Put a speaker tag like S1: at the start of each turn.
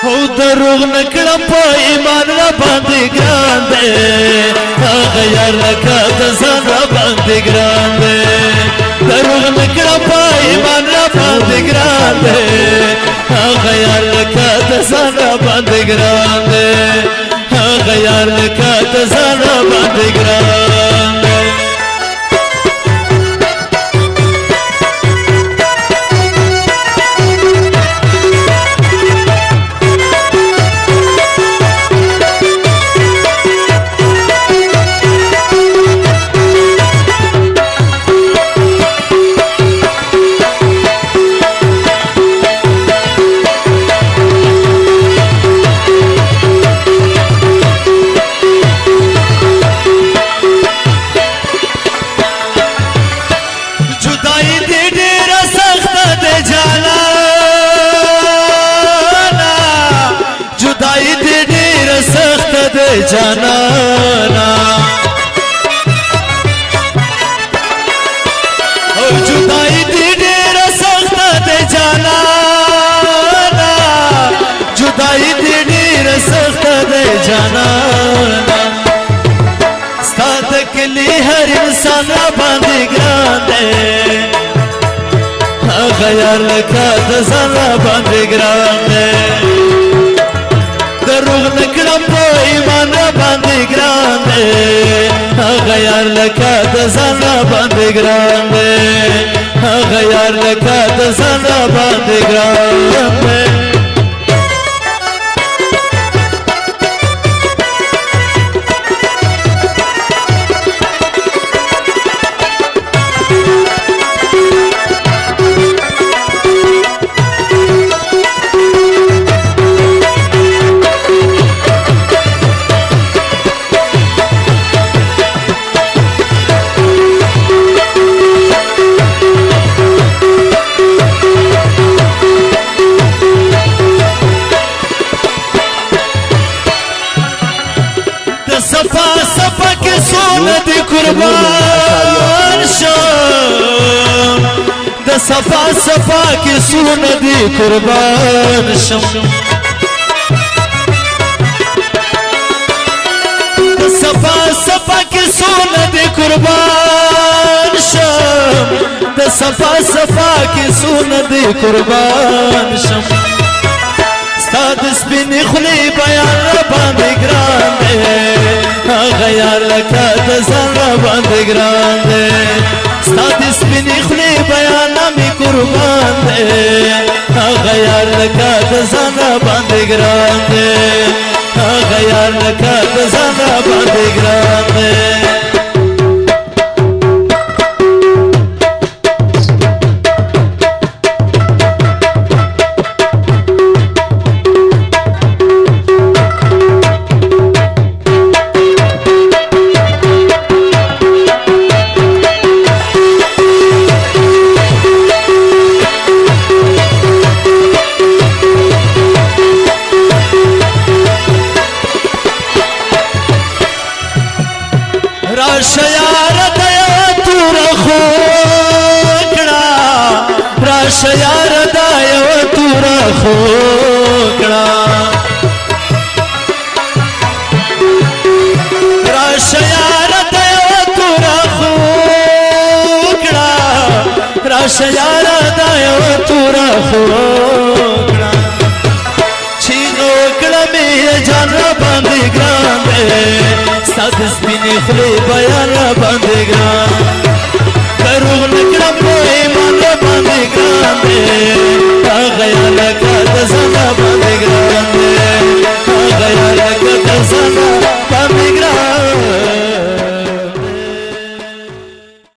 S1: او دروغ نکړم په ایمان را باندې ګران دی هغه یار لکه د ځان را باندې ګران دی دروغ نکړم په ایمان را باندې ګران دی هغه یار لکه د ځان را باندې ګران دی هغه یار لکه د ځان را باندې ګران دی جانانا او جدائی دی ډیر سخت دی جانانا جدائی دی ډیر سخت دی جانانا ستا د کلی هر انسان باندې ګران دی هغه یار لکه د ځان باندې ګران دی دروغ نکړم په ایمان را باندې ګران دی هغه یار لکه د ځان را باندې ګران دی هغه یار لکه د ځان را باندې ګران دی صفا صفا کی سونه دی قربان شم د صفا صفا کی سونه دی قربان شم د صفا صفا کی سونه دی قربان شم د صفا صفا کی سونه دی قربان شم ستاد سپینې خولې بیان را باندې ګران دی هغه یار لکه د ځان را باندې ګران دی ستاد سپینې خولې بیان مې قربان دی هغه یار لکه د ځان را باندې ګران دی هغه یار لکه د ځان را باندې ګران دی راشه یار د یو تور خوکړه راشه یار د یو تور خوکړه راشه یار د یو تور خوکړه راشه یار د یو تور خوکړه چې نو کړه مې جان را باندې ګران دی ستاد سپینې خولې بیان را باندې ګران دروغ نکړم په ایمان را باندې ګران دی